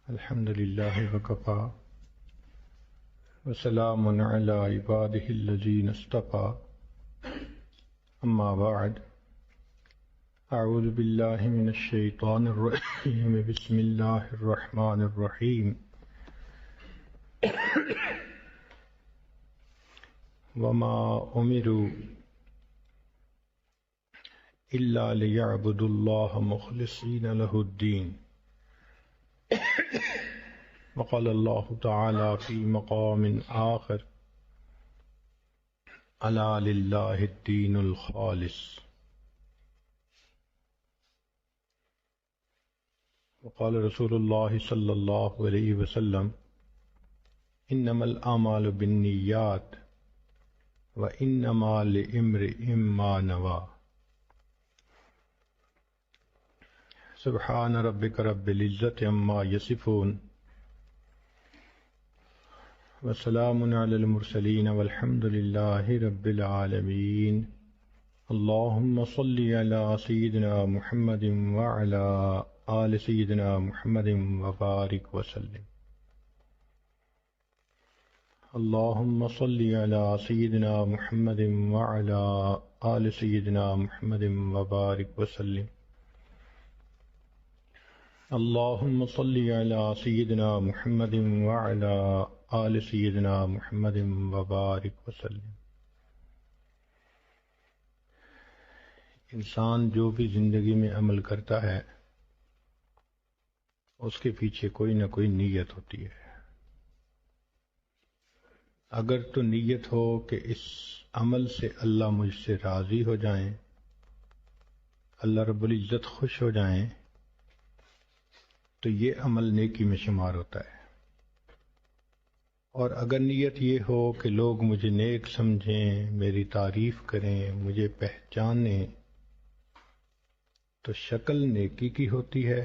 الحمد لله وكفى وسلام على عباده الذين اصطفى أما بعد أعوذ بالله من الشيطان الرجيم بسم الله الرحمن الرحيم وما أمروا إلا ليعبدوا الله مخلصين له الدين وقال الله تعالى في مقام آخر ألا لله الدين الخالص وقال رسول الله صلى الله عليه وسلم إنما الأعمال بالنيات وإنما لامرئ ما نوى سبحان ربك رب العزة عما يصفون وسلام على المرسلين والحمد لله رب العالمين اللهم صل على سيدنا محمد وعلى آل سيدنا محمد وبارك وسلم اللهم صل على سيدنا محمد وعلى آل سيدنا محمد وبارك وسلم اللهم صل على سيدنا محمد وعلى آل سيدنا محمد وبارك وسلم۔ انسان جو بھی زندگی میں عمل کرتا ہے اس کے پیچھے کوئی نہ کوئی نیت ہوتی ہے۔ اگر تو نیت ہو کہ اس عمل سے اللہ مجھ سے راضی ہو جائیں، اللہ رب العزت خوش ہو جائیں، تو یہ عمل نیکی میں شمار ہوتا ہے۔ اور اگر نیت یہ ہو کہ لوگ مجھے نیک سمجھیں، میری تعریف کریں، مجھے پہچانیں، تو شکل نیکی کی ہوتی ہے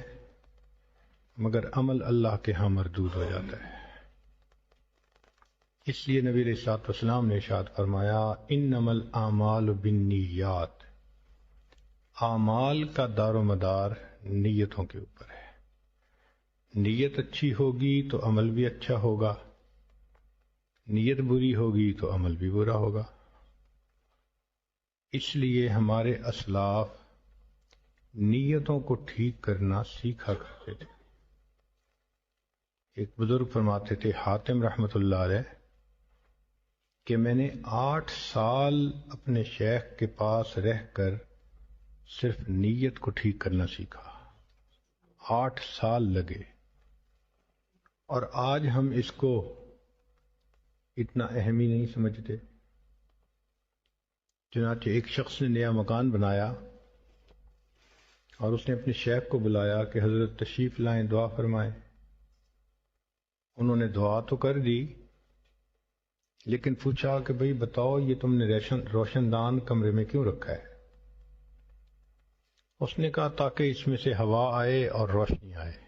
مگر عمل اللہ کے ہاں مردود ہو جاتا ہے۔ اس لیے نبی علیہ الصلوۃ والسلام نے ارشاد فرمایا انما الاعمال بالنیات، اعمال کا دار و مدار نیتوں کے اوپر ہے۔ نیت اچھی ہوگی تو عمل بھی اچھا ہوگا، نیت بری ہوگی تو عمل بھی برا ہوگا۔ اس لیے ہمارے اسلاف نیتوں کو ٹھیک کرنا سیکھا کرتے تھے۔ ایک بزرگ فرماتے تھے حاتم رحمۃ اللہ علیہ کہ میں نے 8 سال اپنے شیخ کے پاس رہ کر صرف نیت کو ٹھیک کرنا سیکھا۔ 8 سال لگے، اور آج ہم اس کو اتنا اہم ہی نہیں سمجھتے۔ چنانچہ ایک شخص نے نیا مکان بنایا اور اس نے اپنے شیخ کو بلایا کہ حضرت تشریف لائیں، دعا فرمائیں۔ انہوں نے دعا تو کر دی، لیکن پوچھا کہ بھئی بتاؤ یہ تم نے روشن دان کمرے میں کیوں رکھا ہے؟ اس نے کہا تاکہ اس میں سے ہوا آئے اور روشنی آئے۔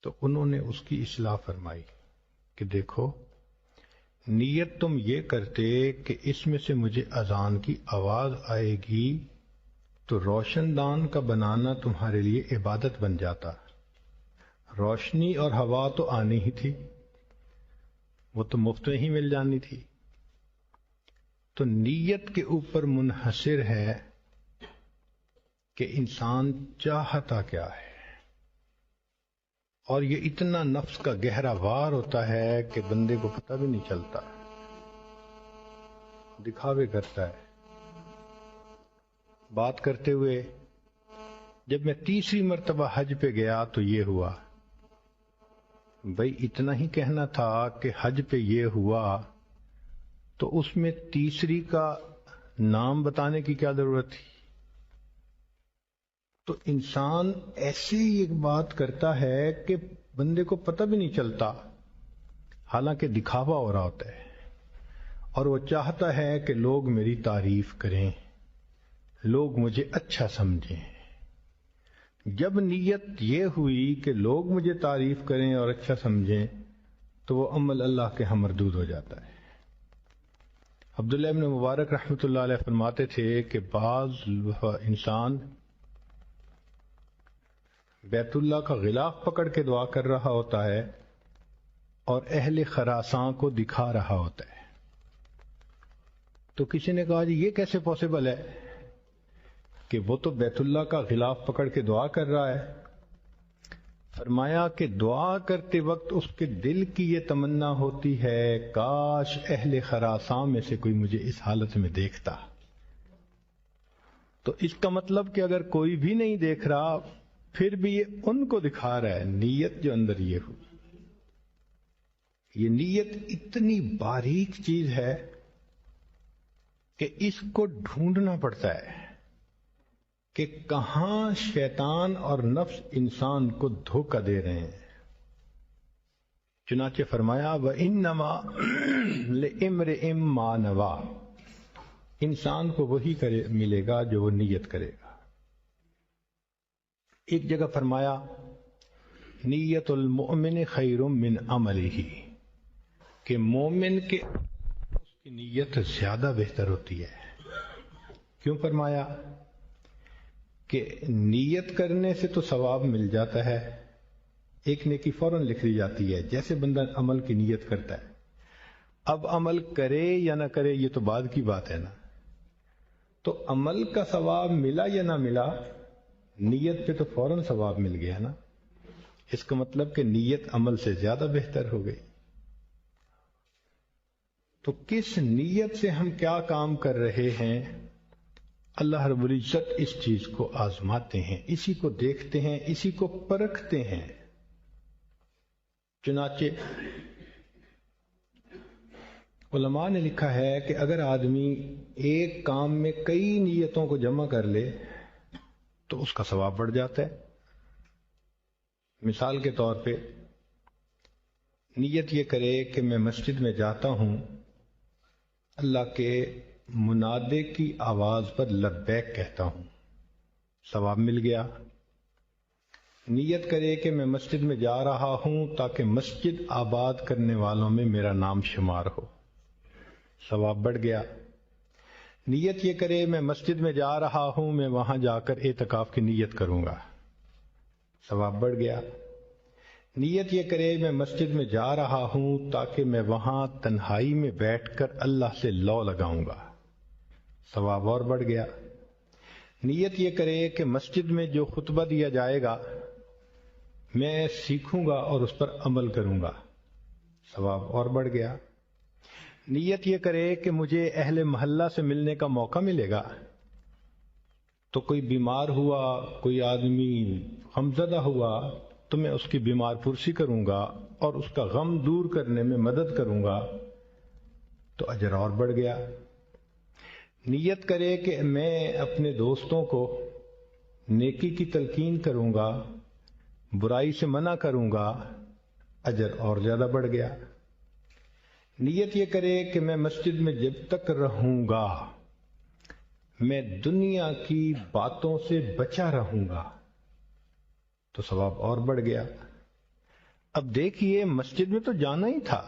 تو انہوں نے اس کی اصلاح فرمائی کہ دیکھو نیت تم یہ کرتے کہ اس میں سے مجھے اذان کی آواز آئے گی تو روشن دان کا بنانا تمہارے لیے عبادت بن جاتا، روشنی اور ہوا تو آنی ہی تھی، وہ تو مفت میں ہی مل جانی تھی۔ تو نیت کے اوپر منحصر ہے کہ انسان چاہتا کیا ہے، اور یہ اتنا نفس کا گہرا وار ہوتا ہے کہ بندے کو پتہ بھی نہیں چلتا، دکھاوے کرتا ہے۔ بات کرتے ہوئے جب میں 3ری مرتبہ حج پہ گیا تو یہ ہوا، بھئی اتنا ہی کہنا تھا کہ حج پہ یہ ہوا، تو اس میں 3ری کا نام بتانے کی کیا ضرورت تھی؟ تو انسان ایسی ایک بات کرتا ہے کہ بندے کو پتہ بھی نہیں چلتا، حالانکہ دکھاوا ہو رہا ہوتا ہے، اور وہ چاہتا ہے کہ لوگ میری تعریف کریں، لوگ مجھے اچھا سمجھیں۔ جب نیت یہ ہوئی کہ لوگ مجھے تعریف کریں اور اچھا سمجھیں تو وہ عمل اللہ کے ہاں مردود ہو جاتا ہے۔ عبداللہ ابن مبارک رحمۃ اللہ علیہ فرماتے تھے کہ بعض انسان بیت اللہ کا غلاف پکڑ کے دعا کر رہا ہوتا ہے اور اہل خراساں کو دکھا رہا ہوتا ہے. تو کسی نے کہا جی یہ کیسے پاسبل ہے کہ وہ تو بیت اللہ کا غلاف پکڑ کے دعا کر رہا ہے. فرمایا کہ دعا کرتے وقت اس کے دل کی یہ تمنا ہوتی ہے کاش اہل خراساں میں سے کوئی مجھے اس حالت میں دیکھتا. تو اس کا مطلب کہ اگر کوئی بھی نہیں دیکھ رہا پھر بھی یہ ان کو دکھا رہا ہے. نیت جو اندر یہ ہو، یہ نیت اتنی باریک چیز ہے کہ اس کو ڈھونڈنا پڑتا ہے کہ کہاں شیطان اور نفس انسان کو دھوکہ دے رہے ہیں. چنانچہ فرمایا وَإِنَّمَا لِإِمْرِئٍ مَّا نَوَىٰ، انسان کو وہی ملے گا جو وہ نیت کرے گا. ایک جگہ فرمایا نیت المؤمن خیر من عملہ، کہ مومن کے اس کی نیت زیادہ بہتر ہوتی ہے. کیوں فرمایا؟ کہ نیت کرنے سے تو ثواب مل جاتا ہے، ایک نیکی فوراً لکھ دی جاتی ہے جیسے بندہ عمل کی نیت کرتا ہے. اب عمل کرے یا نہ کرے یہ تو بعد کی بات ہے نا. تو عمل کا ثواب ملا یا نہ ملا، نیت پہ تو فوراً ثواب مل گیا نا. اس کا مطلب کہ نیت عمل سے زیادہ بہتر ہو گئی. تو کس نیت سے ہم کیا کام کر رہے ہیں، اللہ رب العزت اس چیز کو آزماتے ہیں، اسی کو دیکھتے ہیں، اسی کو پرکھتے ہیں. چنانچہ علماء نے لکھا ہے کہ اگر آدمی ایک کام میں کئی نیتوں کو جمع کر لے تو اس کا ثواب بڑھ جاتا ہے. مثال کے طور پہ نیت یہ کرے کہ میں مسجد میں جاتا ہوں، اللہ کے منادے کی آواز پر لبیک کہتا ہوں، ثواب مل گیا. نیت کرے کہ میں مسجد میں جا رہا ہوں تاکہ مسجد آباد کرنے والوں میں میرا نام شمار ہو، ثواب بڑھ گیا. نیت یہ کرے میں مسجد میں جا رہا ہوں، میں وہاں جا کر اعتکاف کی نیت کروں گا، ثواب بڑھ گیا. نیت یہ کرے میں مسجد میں جا رہا ہوں تاکہ میں وہاں تنہائی میں بیٹھ کر اللہ سے لو لگاؤں گا، ثواب اور بڑھ گیا. نیت یہ کرے کہ مسجد میں جو خطبہ دیا جائے گا میں سیکھوں گا اور اس پر عمل کروں گا، ثواب اور بڑھ گیا. نیت یہ کرے کہ مجھے اہل محلہ سے ملنے کا موقع ملے گا، تو کوئی بیمار ہوا، کوئی آدمی غمزدہ ہوا تو میں اس کی بیمار پرسی کروں گا اور اس کا غم دور کرنے میں مدد کروں گا، تو اجر اور بڑھ گیا. نیت کرے کہ میں اپنے دوستوں کو نیکی کی تلقین کروں گا، برائی سے منع کروں گا، اجر اور زیادہ بڑھ گیا. نیت یہ کرے کہ میں مسجد میں جب تک رہوں گا میں دنیا کی باتوں سے بچا رہوں گا، تو ثواب اور بڑھ گیا. اب دیکھیے مسجد میں تو جانا ہی تھا،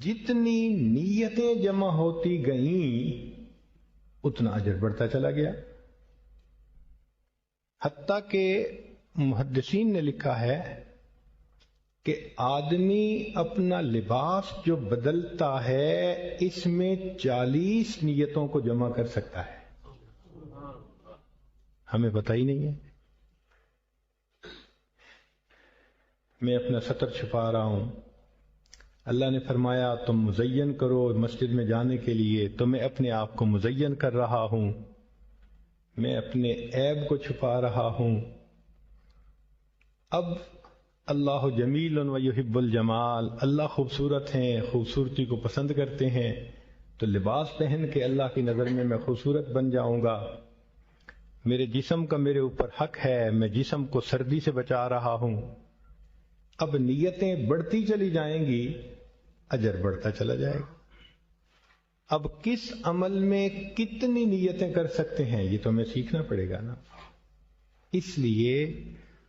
جتنی نیتیں جمع ہوتی گئیں اتنا اجر بڑھتا چلا گیا. حتیٰ کہ محدثین نے لکھا ہے کہ آدمی اپنا لباس جو بدلتا ہے اس میں 40 نیتوں کو جمع کر سکتا ہے، ہمیں پتہ ہی نہیں ہے. میں اپنا سطر چھپا رہا ہوں، اللہ نے فرمایا تم مزین کرو مسجد میں جانے کے لیے، تو میں اپنے آپ کو مزین کر رہا ہوں، میں اپنے عیب کو چھپا رہا ہوں. اب اللہ جمیل و یحب الجمال، اللہ خوبصورت ہیں، خوبصورتی کو پسند کرتے ہیں، تو لباس پہن کے اللہ کی نظر میں خوبصورت بن جاؤں گا. میرے جسم کا میرے اوپر حق ہے، میں جسم کو سردی سے بچا رہا ہوں. اب نیتیں بڑھتی چلی جائیں گی، اجر بڑھتا چلا جائے گا. اب کس عمل میں کتنی نیتیں کر سکتے ہیں یہ تو ہمیں سیکھنا پڑے گا نا. اس لیے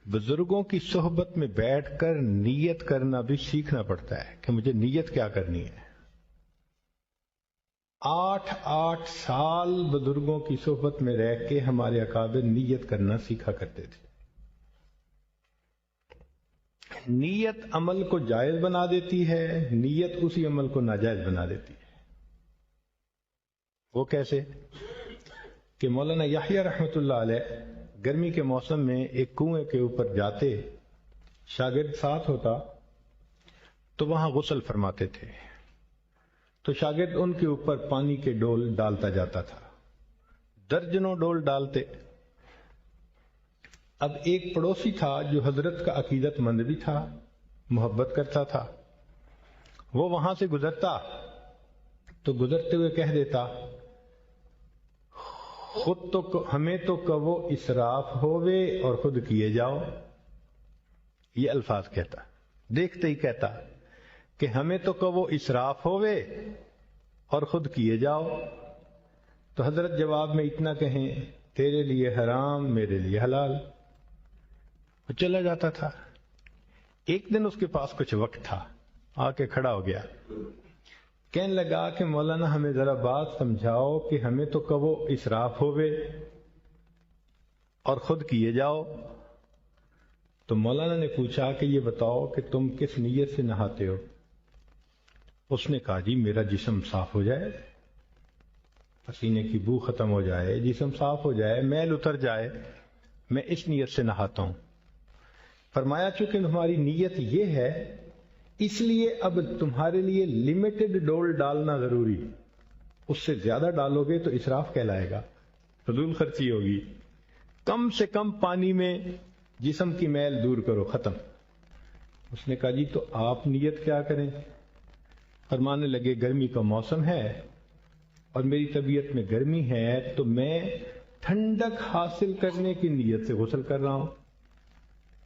بزرگوں کی صحبت میں بیٹھ کر نیت کرنا بھی سیکھنا پڑتا ہے کہ مجھے نیت کیا کرنی ہے. 8 سال بزرگوں کی صحبت میں رہ کے ہمارے اکابر نیت کرنا سیکھا کرتے تھے. نیت عمل کو جائز بنا دیتی ہے، نیت اسی عمل کو ناجائز بنا دیتی ہے۔ وہ کیسے؟ کہ مولانا یحییٰ رحمۃ اللہ علیہ گرمی کے موسم میں ایک کنویں کے اوپر جاتے، شاگرد ساتھ ہوتا تو وہاں غسل فرماتے تھے، تو شاگرد ان کے اوپر پانی کے ڈول ڈالتا جاتا تھا، درجنوں ڈول ڈالتے۔ اب ایک پڑوسی تھا جو حضرت کا عقیدت مند بھی تھا، محبت کرتا تھا، وہ وہاں سے گزرتا تو گزرتے ہوئے کہہ دیتا، خود تو ہمیں تو کہو اسراف ہووے اور خود کیے جاؤ۔ یہ الفاظ کہتا، دیکھتے ہی کہتا کہ ہمیں تو کہو اسراف ہووے اور خود کیے جاؤ۔ تو حضرت جواب میں اتنا کہیں، تیرے لیے حرام میرے لیے حلال۔ وہ چلا جاتا تھا۔ ایک دن اس کے پاس کچھ وقت تھا، آ کے کھڑا ہو گیا، کہنے لگا کہ مولانا ہمیں ذرا بات سمجھاؤ کہ ہمیں تو کہو اسراف ہووے اور خود کیے جاؤ۔ تو مولانا نے پوچھا کہ یہ بتاؤ کہ تم کس نیت سے نہاتے ہو؟ اس نے کہا جی میرا جسم صاف ہو جائے، پسینے کی بو ختم ہو جائے، جسم صاف ہو جائے، میل اتر جائے، میں اس نیت سے نہاتا ہوں۔ فرمایا چونکہ تمہاری نیت یہ ہے اس لیے اب تمہارے لیے لمیٹڈ ڈول ڈالنا ضروری، اس سے زیادہ ڈالو گے تو اسراف کہلائے گا، فضول خرچی ہوگی۔ کم سے کم پانی میں جسم کی میل دور کرو، ختم۔ اس نے کہا جی تو آپ نیت کیا کریں؟ فرمانے لگے گرمی کا موسم ہے اور میری طبیعت میں گرمی ہے تو میں ٹھنڈک حاصل کرنے کی نیت سے غسل کر رہا ہوں۔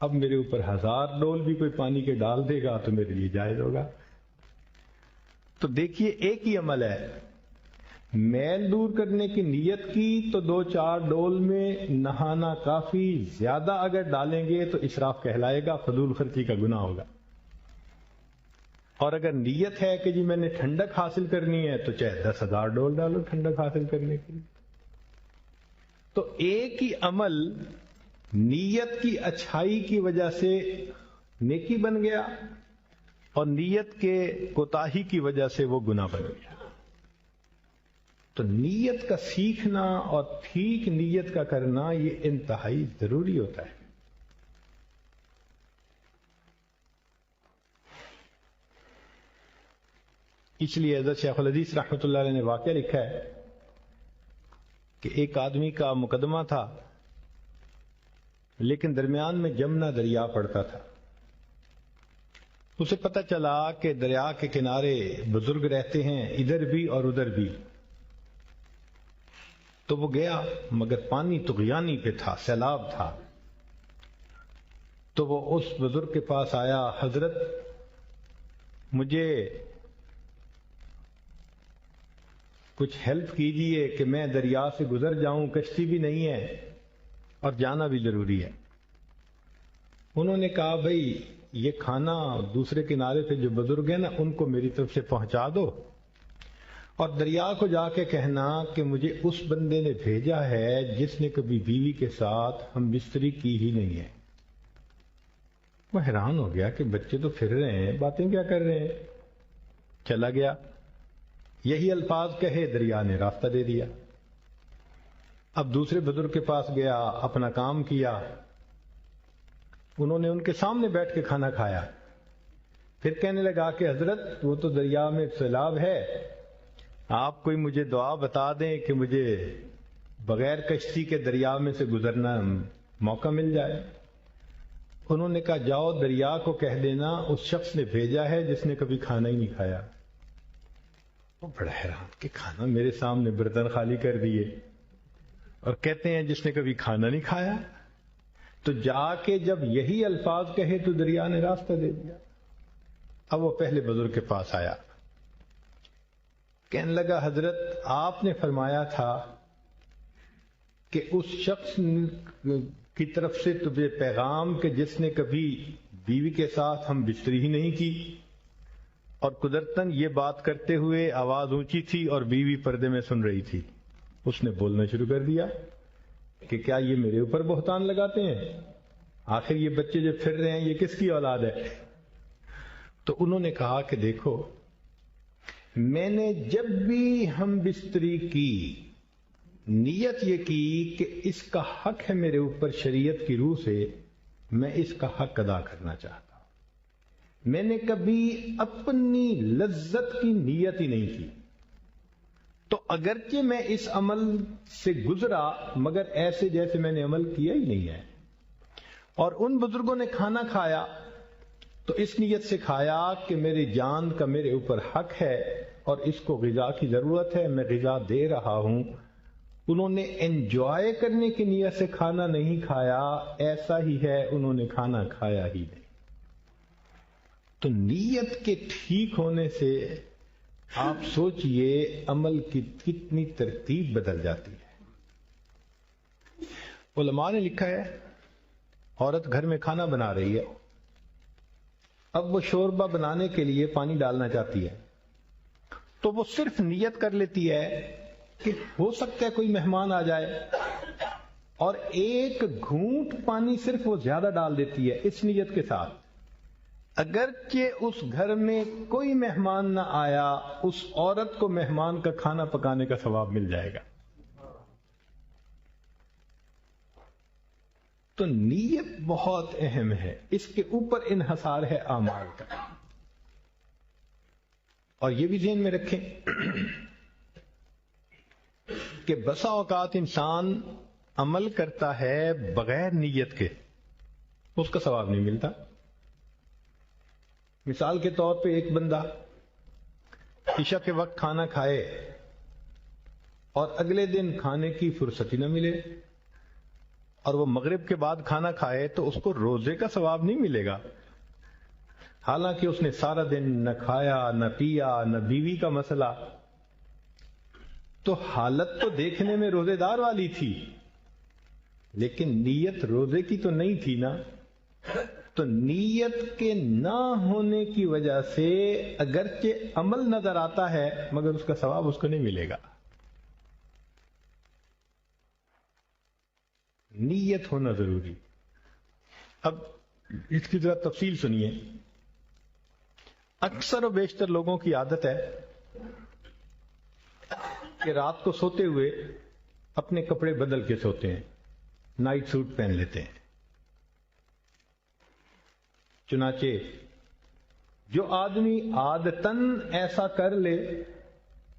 اب میرے اوپر 1000 ڈول بھی کوئی پانی کے ڈال دے گا تو میرے لیے جائز ہوگا۔ تو دیکھیے ایک ہی عمل ہے، میل دور کرنے کی نیت کی تو 2-4 ڈول میں نہانا کافی، زیادہ اگر ڈالیں گے تو اسراف کہلائے گا، فضول خرچی کا گناہ ہوگا۔ اور اگر نیت ہے کہ جی میں نے ٹھنڈک حاصل کرنی ہے تو چاہے 10,000 ڈول ڈالو ٹھنڈک حاصل کرنے کے لیے۔ تو ایک ہی عمل نیت کی اچھائی کی وجہ سے نیکی بن گیا اور نیت کے کوتاہی کی وجہ سے وہ گناہ بن گیا۔ تو نیت کا سیکھنا اور ٹھیک نیت کا کرنا یہ انتہائی ضروری ہوتا ہے۔ اس لیے حضرت شیخ الحدیث رحمۃ اللہ علیہ نے واقعہ لکھا ہے کہ ایک آدمی کا مقدمہ تھا لیکن درمیان میں جمنا دریا پڑتا تھا۔ اسے پتہ چلا کہ دریا کے کنارے بزرگ رہتے ہیں، ادھر بھی اور ادھر بھی۔ تو وہ گیا مگر پانی طغیانی پہ تھا، سیلاب تھا۔ تو وہ اس بزرگ کے پاس آیا، حضرت مجھے کچھ ہیلپ کیجئے کہ میں دریا سے گزر جاؤں، کشتی بھی نہیں ہے اور جانا بھی ضروری ہے۔ انہوں نے کہا بھئی یہ کھانا دوسرے کنارے پہ جو بزرگ ہیں نا ان کو میری طرف سے پہنچا دو، اور دریا کو جا کے کہنا کہ مجھے اس بندے نے بھیجا ہے جس نے کبھی بیوی کے ساتھ ہم بستری کی ہی نہیں ہے۔ وہ حیران ہو گیا کہ بچے تو پھر رہے ہیں، باتیں کیا کر رہے ہیں۔ چلا گیا، یہی الفاظ کہے، دریا نے راستہ دے دیا۔ اب دوسرے بزرگ کے پاس گیا، اپنا کام کیا، انہوں نے ان کے سامنے بیٹھ کے کھانا کھایا۔ پھر کہنے لگا کہ حضرت وہ تو دریا میں سیلاب ہے، آپ کوئی مجھے دعا بتا دیں کہ مجھے بغیر کشتی کے دریا میں سے گزرنا موقع مل جائے۔ انہوں نے کہا جاؤ دریا کو کہہ دینا اس شخص نے بھیجا ہے جس نے کبھی کھانا ہی نہیں کھایا۔ وہ بڑا حیران کہ کھانا میرے سامنے برتن خالی کر دیے اور کہتے ہیں جس نے کبھی کھانا نہیں کھایا۔ تو جا کے جب یہی الفاظ کہے تو دریا نے راستہ دے دیا۔ اب وہ پہلے بزرگ کے پاس آیا، کہنے لگا حضرت آپ نے فرمایا تھا کہ اس شخص کی طرف سے تجھے پیغام کہ جس نے کبھی بیوی کے ساتھ ہم بستری ہی نہیں کی، اور قدرتاً یہ بات کرتے ہوئے آواز اونچی تھی اور بیوی پردے میں سن رہی تھی۔ اس نے بولنا شروع کر دیا کہ کیا یہ میرے اوپر بہتان لگاتے ہیں؟ آخر یہ بچے جو پھر رہے ہیں یہ کس کی اولاد ہے؟ تو انہوں نے کہا کہ دیکھو، میں نے جب بھی ہم بستری کی نیت یہ کی کہ اس کا حق ہے میرے اوپر شریعت کی روح سے، میں اس کا حق ادا کرنا چاہتا ہوں، میں نے کبھی اپنی لذت کی نیت ہی نہیں کی، تو اگرچہ میں اس عمل سے گزرا مگر ایسے جیسے میں نے عمل کیا ہی نہیں ہے۔ اور ان بزرگوں نے کھانا کھایا تو اس نیت سے کھایا کہ میری جان کا میرے اوپر حق ہے اور اس کو غذا کی ضرورت ہے، میں غذا دے رہا ہوں۔ انہوں نے انجوائے کرنے کی نیت سے کھانا نہیں کھایا، ایسا ہی ہے انہوں نے کھانا کھایا ہی نہیں۔ تو نیت کے ٹھیک ہونے سے آپ سوچئے عمل کی کتنی ترتیب بدل جاتی ہے۔ علماء نے لکھا ہے عورت گھر میں کھانا بنا رہی ہے، اب وہ شوربہ بنانے کے لیے پانی ڈالنا چاہتی ہے، تو وہ صرف نیت کر لیتی ہے کہ ہو سکتا ہے کوئی مہمان آ جائے، اور ایک گھونٹ پانی صرف وہ زیادہ ڈال دیتی ہے اس نیت کے ساتھ، اگرچہ اس گھر میں کوئی مہمان نہ آیا، اس عورت کو مہمان کا کھانا پکانے کا ثواب مل جائے گا۔ تو نیت بہت اہم ہے، اس کے اوپر انحصار ہے اعمال کا۔ اور یہ بھی ذہن میں رکھیں کہ بسا اوقات انسان عمل کرتا ہے بغیر نیت کے، اس کا ثواب نہیں ملتا۔ مثال کے طور پہ ایک بندہ عشاء کے وقت کھانا کھائے اور اگلے دن کھانے کی فرصت ہی نہ ملے، اور وہ مغرب کے بعد کھانا کھائے تو اس کو روزے کا ثواب نہیں ملے گا، حالانکہ اس نے سارا دن نہ کھایا نہ پیا نہ بیوی کا مسئلہ، تو حالت تو دیکھنے میں روزے دار والی تھی لیکن نیت روزے کی تو نہیں تھی نا۔ تو نیت کے نہ ہونے کی وجہ سے اگرچہ عمل نظر آتا ہے مگر اس کا ثواب اس کو نہیں ملے گا۔ نیت ہونا ضروری۔ اب اس کی ذرا تفصیل سنیے۔ اکثر و بیشتر لوگوں کی عادت ہے کہ رات کو سوتے ہوئے اپنے کپڑے بدل کے سوتے ہیں، نائٹ سوٹ پہن لیتے ہیں۔ چنانچہ جو آدمی عادتاً ایسا کر لے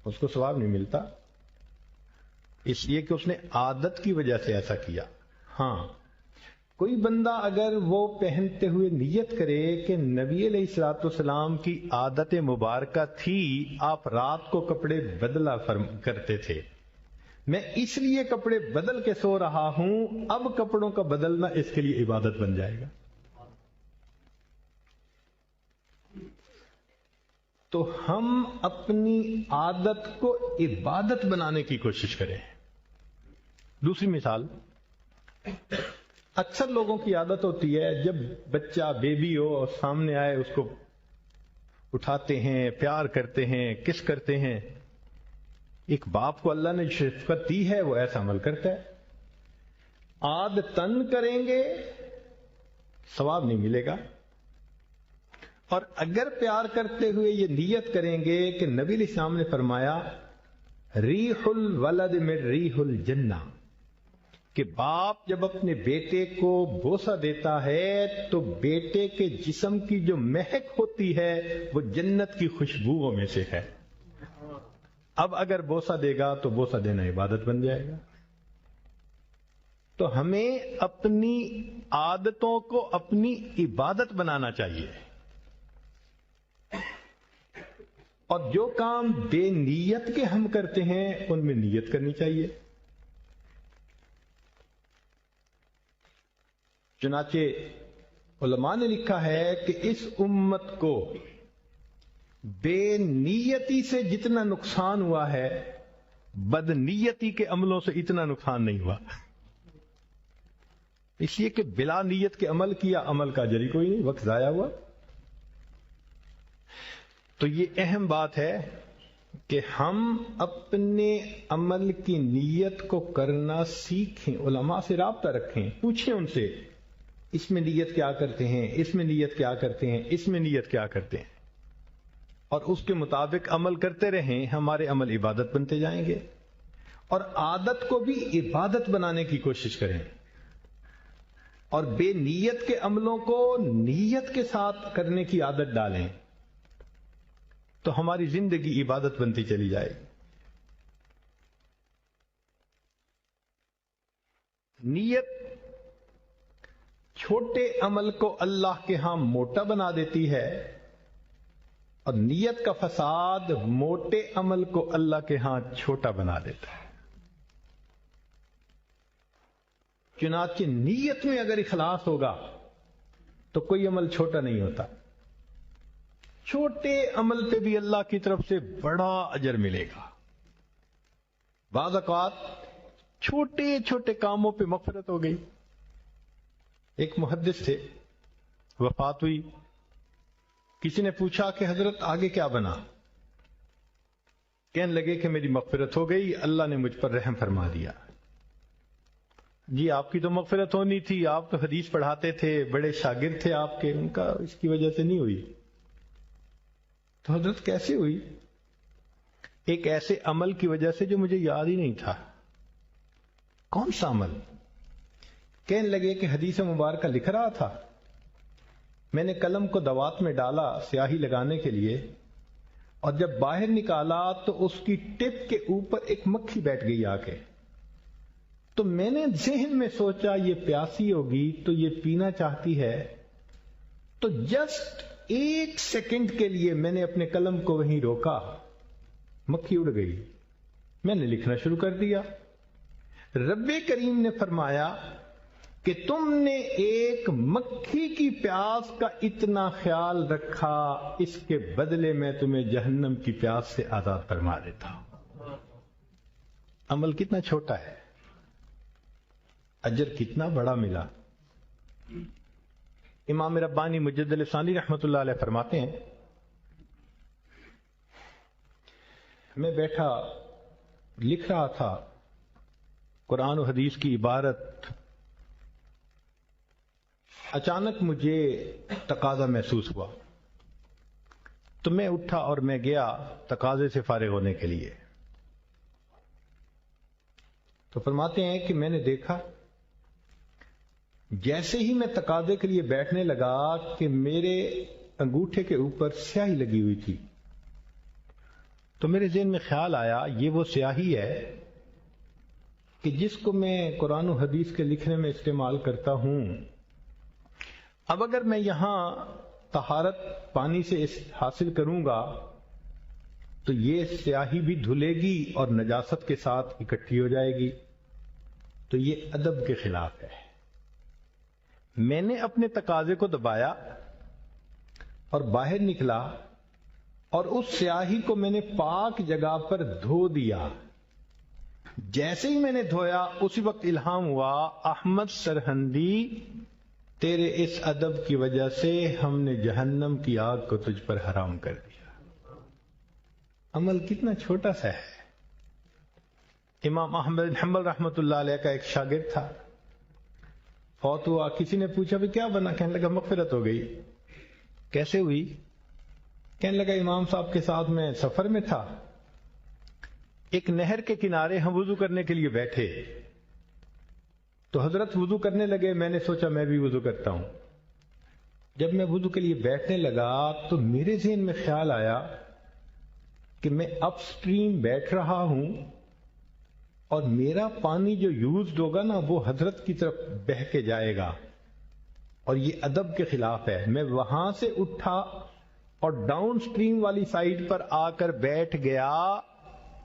اس کو ثواب نہیں ملتا، اس لیے کہ اس نے عادت کی وجہ سے ایسا کیا۔ ہاں، کوئی بندہ اگر وہ پہنتے ہوئے نیت کرے کہ نبی علیہ الصلوۃ والسلام کی عادت مبارکہ تھی، آپ رات کو کپڑے بدلا کرتے تھے، میں اس لیے کپڑے بدل کے سو رہا ہوں، اب کپڑوں کا بدلنا اس کے لیے عبادت بن جائے گا۔ تو ہم اپنی عادت کو عبادت بنانے کی کوشش کریں۔ دوسری مثال، اکثر لوگوں کی عادت ہوتی ہے جب بچہ بیبی ہو اور سامنے آئے اس کو اٹھاتے ہیں، پیار کرتے ہیں، کس کرتے ہیں۔ ایک باپ کو اللہ نے شفقت دی ہے، وہ ایسا عمل کرتا ہے۔ عادتاً کریں گے ثواب نہیں ملے گا، اور اگر پیار کرتے ہوئے یہ نیت کریں گے کہ نبی علیہ السلام نے فرمایا ریح الولد من ریح الجنہ، کہ باپ جب اپنے بیٹے کو بوسہ دیتا ہے تو بیٹے کے جسم کی جو مہک ہوتی ہے وہ جنت کی خوشبوؤں میں سے ہے۔ اب اگر بوسہ دے گا تو بوسہ دینا عبادت بن جائے گا۔ تو ہمیں اپنی عادتوں کو اپنی عبادت بنانا چاہیے، اور جو کام بے نیت کے ہم کرتے ہیں ان میں نیت کرنی چاہیے۔ چنانچہ علماء نے لکھا ہے کہ اس امت کو بے نیتی سے جتنا نقصان ہوا ہے بد نیتی کے عملوں سے اتنا نقصان نہیں ہوا، اس لیے کہ بلا نیت کے عمل کیا، عمل کا اجر ہی کوئی نہیں، وقت ضائع ہوا۔ تو یہ اہم بات ہے کہ ہم اپنے عمل کی نیت کو کرنا سیکھیں، علماء سے رابطہ رکھیں، پوچھیں ان سے اس میں نیت کیا کرتے ہیں، اس میں نیت کیا کرتے ہیں، اس میں نیت کیا کرتے ہیں، اور اس کے مطابق عمل کرتے رہیں، ہمارے عمل عبادت بنتے جائیں گے. اور عادت کو بھی عبادت بنانے کی کوشش کریں، اور بے نیت کے عملوں کو نیت کے ساتھ کرنے کی عادت ڈالیں، تو ہماری زندگی عبادت بنتی چلی جائے گی. نیت چھوٹے عمل کو اللہ کے ہاں موٹا بنا دیتی ہے، اور نیت کا فساد موٹے عمل کو اللہ کے ہاں چھوٹا بنا دیتا ہے. چنانچہ نیت میں اگر اخلاص ہوگا تو کوئی عمل چھوٹا نہیں ہوتا. چھوٹے عمل پہ بھی اللہ کی طرف سے بڑا اجر ملے گا. بعض اوقات چھوٹے چھوٹے کاموں پہ مغفرت ہو گئی. ایک محدث تھے، وفات ہوئی، کسی نے پوچھا کہ حضرت آگے کیا بنا؟ کہنے لگے کہ میری مغفرت ہو گئی، اللہ نے مجھ پر رحم فرما دیا. جی آپ کی تو مغفرت ہونی تھی، آپ تو حدیث پڑھاتے تھے، بڑے شاگرد تھے آپ کے، ان کا اس کی وجہ سے نہیں ہوئی. تو حضرت کیسے ہوئی؟ ایک ایسے عمل کی وجہ سے جو مجھے یاد ہی نہیں تھا. کون سا عمل؟ کہنے لگے کہ حدیث مبارکہ لکھ رہا تھا، میں نے قلم کو دوات میں ڈالا سیاہی لگانے کے لیے، اور جب باہر نکالا تو اس کی ٹپ کے اوپر ایک مکھی بیٹھ گئی آ کے. تو میں نے ذہن میں سوچا یہ پیاسی ہوگی تو یہ پینا چاہتی ہے، تو جسٹ 1 سیکنڈ کے لیے میں نے اپنے قلم کو وہیں روکا، مکھی اڑ گئی، میں نے لکھنا شروع کر دیا. رب کریم نے فرمایا کہ تم نے ایک مکھی کی پیاس کا اتنا خیال رکھا، اس کے بدلے میں تمہیں جہنم کی پیاس سے آزاد فرما دیتا ہوں. عمل کتنا چھوٹا ہے، اجر کتنا بڑا ملا. امام ربانی مجدد ثانی رحمۃ اللہ علیہ فرماتے ہیں، میں بیٹھا لکھ رہا تھا قرآن و حدیث کی عبارت، اچانک مجھے تقاضا محسوس ہوا، تو میں اٹھا اور میں گیا تقاضے سے فارغ ہونے کے لیے. تو فرماتے ہیں کہ میں نے دیکھا جیسے ہی میں تقاضے کے لیے بیٹھنے لگا کہ میرے انگوٹھے کے اوپر سیاہی لگی ہوئی تھی. تو میرے ذہن میں خیال آیا یہ وہ سیاہی ہے کہ جس کو میں قرآن و حدیث کے لکھنے میں استعمال کرتا ہوں. اب اگر میں یہاں طہارت پانی سے حاصل کروں گا تو یہ سیاہی بھی دھلے گی اور نجاست کے ساتھ اکٹھی ہو جائے گی، تو یہ ادب کے خلاف ہے. میں نے اپنے تقاضے کو دبایا اور باہر نکلا، اور اس سیاہی کو میں نے پاک جگہ پر دھو دیا. جیسے ہی میں نے دھویا اسی وقت الہام ہوا، احمد سرہندی تیرے اس ادب کی وجہ سے ہم نے جہنم کی آگ کو تجھ پر حرام کر دیا. عمل کتنا چھوٹا سا ہے. امام احمد بن حنبل رحمۃ اللہ علیہ کا ایک شاگرد تھا، فوت ہوا. کسی نے پوچھا بھی کیا بنا؟ کہنے لگا مغفرت ہو گئی. کیسے ہوئی؟ کہنے لگا امام صاحب کے ساتھ میں سفر میں تھا، ایک نہر کے کنارے ہم وضو کرنے کے لیے بیٹھے، تو حضرت وضو کرنے لگے، میں نے سوچا میں بھی وضو کرتا ہوں. جب میں وضو کے لیے بیٹھنے لگا تو میرے ذہن میں خیال آیا کہ میں اپ سٹریم بیٹھ رہا ہوں، اور میرا پانی جو یوزڈ ہوگا نا وہ حضرت کی طرف بہہ کے جائے گا، اور یہ ادب کے خلاف ہے. میں وہاں سے اٹھا اور ڈاؤن سٹریم والی سائڈ پر آ کر بیٹھ گیا.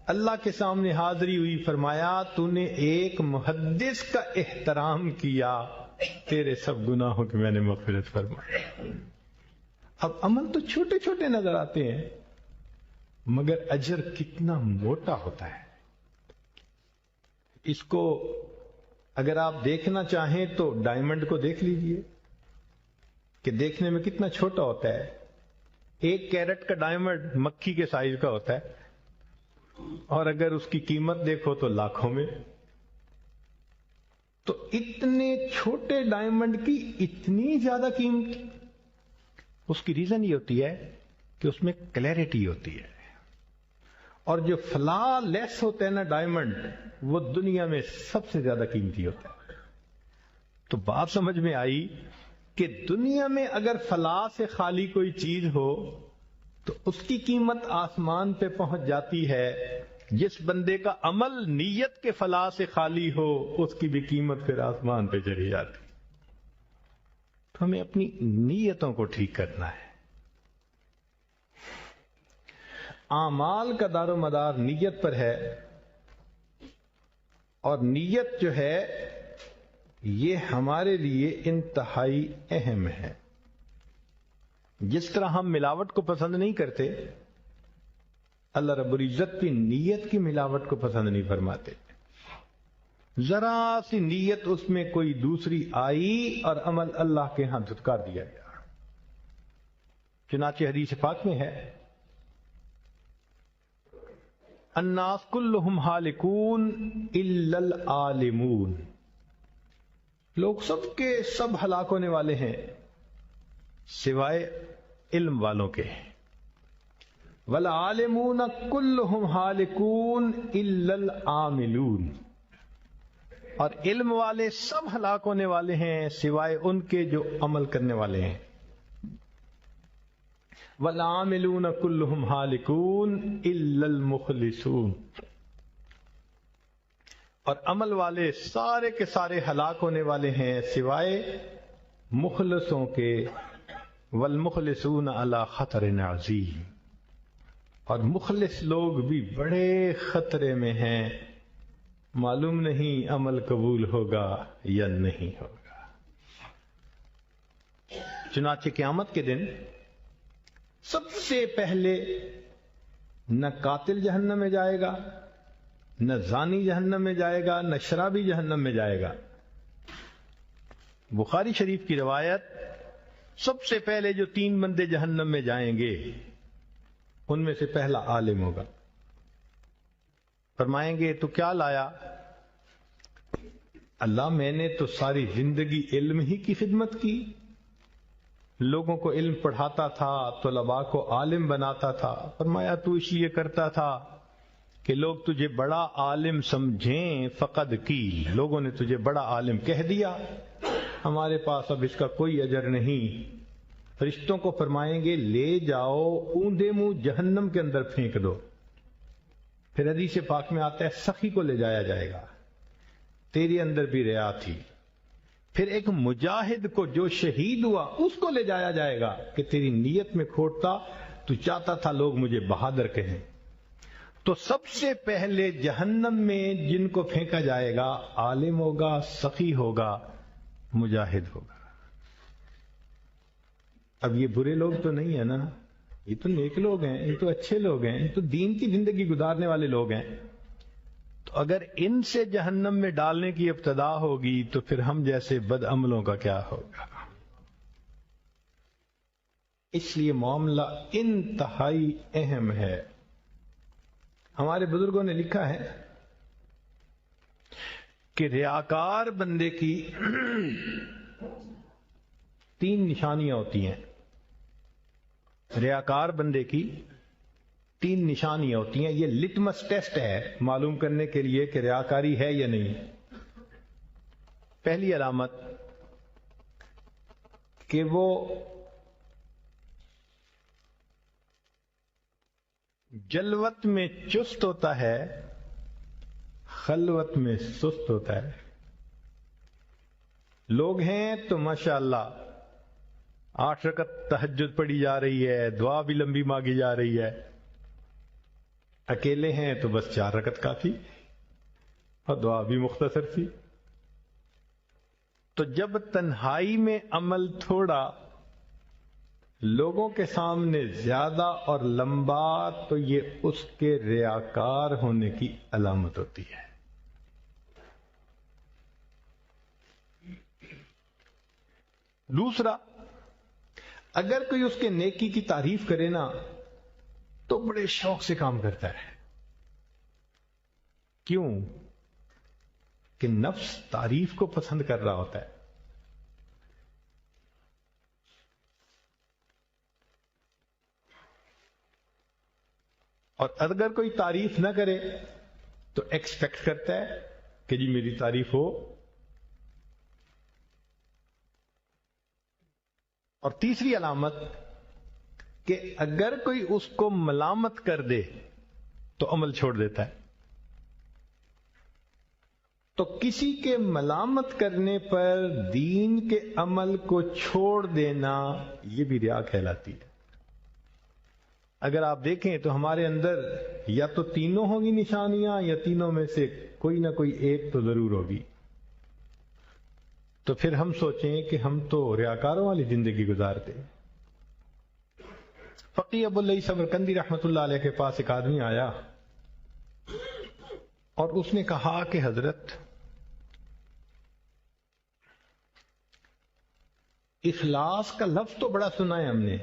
اللہ کے سامنے حاضری ہوئی، فرمایا تو نے ایک محدث کا احترام کیا، تیرے سب گناہوں کی میں نے مغفرت فرمائی. اب عمل تو چھوٹے چھوٹے نظر آتے ہیں مگر اجر کتنا موٹا ہوتا ہے. اس کو اگر آپ دیکھنا چاہیں تو ڈائمنڈ کو دیکھ لیجئے کہ دیکھنے میں کتنا چھوٹا ہوتا ہے. 1 کیرٹ کا ڈائمنڈ مکھی کے سائز کا ہوتا ہے، اور اگر اس کی قیمت دیکھو تو لاکھوں میں. تو اتنے چھوٹے ڈائمنڈ کی اتنی زیادہ قیمت؟ اس کی ریزن یہ ہوتی ہے کہ اس میں کلیئرٹی ہوتی ہے، اور جو فلا لیس ہوتا ہے نا ڈائمنڈ، وہ دنیا میں سب سے زیادہ قیمتی ہوتا ہے۔ تو بات سمجھ میں آئی کہ دنیا میں اگر فلا سے خالی کوئی چیز ہو تو اس کی قیمت آسمان پہ پہنچ جاتی ہے، جس بندے کا عمل نیت کے فلا سے خالی ہو اس کی بھی قیمت پھر آسمان پہ چلی جاتی۔ تو ہمیں اپنی نیتوں کو ٹھیک کرنا ہے۔ اعمال کا دار و مدار نیت پر ہے، اور نیت جو ہے یہ ہمارے لیے انتہائی اہم ہے۔ جس طرح ہم ملاوٹ کو پسند نہیں کرتے، اللہ رب العزت بھی نیت کی ملاوٹ کو پسند نہیں فرماتے۔ ذرا سی نیت اس میں کوئی دوسری آئی اور عمل اللہ کے ہاں دھتکار دیا گیا۔ چنانچہ حدیث پاک میں ہے، الناس کلہم ہالکون الا العالمون، لوگ سب کے سب ہلاک ہونے والے ہیں سوائے علم والوں کے۔ والعالمون کلہم ہالکون الا العاملون، اور علم والے سب ہلاک ہونے والے ہیں سوائے ان کے جو عمل کرنے والے ہیں۔ والعاملون کلہم ہالکون الا المخلصون، اور عمل والے سارے کے سارے ہلاک ہونے والے ہیں سوائے مخلصوں کے۔ والمخلصون علی خطر عظیم، اور مخلص لوگ بھی بڑے خطرے میں ہیں، معلوم نہیں عمل قبول ہوگا یا نہیں ہوگا۔ چنانچہ قیامت کے دن سب سے پہلے نہ قاتل جہنم میں جائے گا، نہ زانی جہنم میں جائے گا، نہ شرابی جہنم میں جائے گا۔ بخاری شریف کی روایت، سب سے پہلے جو 3 بندے جہنم میں جائیں گے ان میں سے پہلا عالم ہوگا۔ فرمائیں گے تو کیا لایا؟ اللہ میں نے تو ساری زندگی علم ہی کی خدمت کی، لوگوں کو علم پڑھاتا تھا، طلباء کو عالم بناتا تھا۔ فرمایا تو اس لیے کرتا تھا کہ لوگ تجھے بڑا عالم سمجھیں، فقد کی، لوگوں نے تجھے بڑا عالم کہہ دیا، ہمارے پاس اب اس کا کوئی اجر نہیں۔ فرشتوں کو فرمائیں گے لے جاؤ، اوندے منہ جہنم کے اندر پھینک دو۔ پھر حدیث پاک میں آتا ہے سخی کو لے جایا جائے گا، تیرے اندر بھی ریا تھی۔ پھر ایک مجاہد کو جو شہید ہوا اس کو لے جایا جائے گا کہ تیری نیت میں کھوٹ تھا، تو چاہتا تھا لوگ مجھے بہادر کہیں۔ تو سب سے پہلے جہنم میں جن کو پھینکا جائے گا عالم ہوگا، سخی ہوگا، مجاہد ہوگا۔ اب یہ برے لوگ تو نہیں ہے نا، یہ تو نیک لوگ ہیں، یہ تو اچھے لوگ ہیں، یہ تو دین کی زندگی گزارنے والے لوگ ہیں۔ تو اگر ان سے جہنم میں ڈالنے کی ابتدا ہوگی تو پھر ہم جیسے بد عملوں کا کیا ہوگا؟ اس لیے معاملہ انتہائی اہم ہے۔ ہمارے بزرگوں نے لکھا ہے کہ ریاکار بندے کی 3 نشانیاں ہوتی ہیں۔ ریاکار بندے کی 3 نشانیاں ہوتی ہیں۔ یہ لٹمس ٹیسٹ ہے معلوم کرنے کے لیے کہ ریاکاری ہے یا نہیں۔ پہلی علامت کہ وہ جلوت میں چست ہوتا ہے، خلوت میں سست ہوتا ہے۔ لوگ ہیں تو ماشاءاللہ 8 رکعت تہجد پڑھی جا رہی ہے، دعا بھی لمبی مانگی جا رہی ہے۔ اکیلے ہیں تو بس 4 رکعت کافی، اور دعا بھی مختصر سی۔ تو جب تنہائی میں عمل تھوڑا، لوگوں کے سامنے زیادہ اور لمبا، تو یہ اس کے ریاکار ہونے کی علامت ہوتی ہے۔ دوسرا، اگر کوئی اس کے نیکی کی تعریف کرے نا تو بڑے شوق سے کام کرتا ہے۔ کیوں؟ کہ نفس تعریف کو پسند کر رہا ہوتا ہے. اور اگر کوئی تعریف نہ کرے تو ایکسپیکٹ کرتا ہے کہ جی میری تعریف ہو. اور تیسری علامت کہ اگر کوئی اس کو ملامت کر دے تو عمل چھوڑ دیتا ہے. تو کسی کے ملامت کرنے پر دین کے عمل کو چھوڑ دینا یہ بھی ریا کہلاتی ہے. اگر آپ دیکھیں تو ہمارے اندر یا تو تینوں ہوگی نشانیاں یا تینوں میں سے کوئی نہ کوئی ایک تو ضرور ہوگی. تو پھر ہم سوچیں کہ ہم تو ریاکاروں والی زندگی گزارتے. فقی ابو اللہ سمرقندی رحمت اللہ علیہ کے پاس ایک آدمی آیا اور اس نے کہا کہ حضرت اخلاص کا لفظ تو بڑا سنا ہے ہم نے،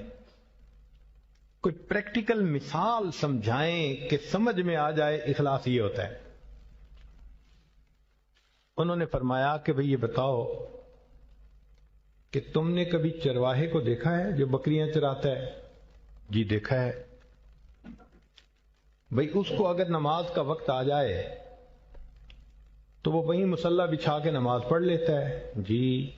کوئی پریکٹیکل مثال سمجھائیں کہ سمجھ میں آ جائے اخلاص یہ ہوتا ہے. انہوں نے فرمایا کہ بھئی یہ بتاؤ کہ تم نے کبھی چرواہے کو دیکھا ہے جو بکریاں چراتا ہے؟ جی دیکھا ہے. بھئی اس کو اگر نماز کا وقت آ جائے تو وہ وہیں مصلی بچھا کے نماز پڑھ لیتا ہے؟ جی.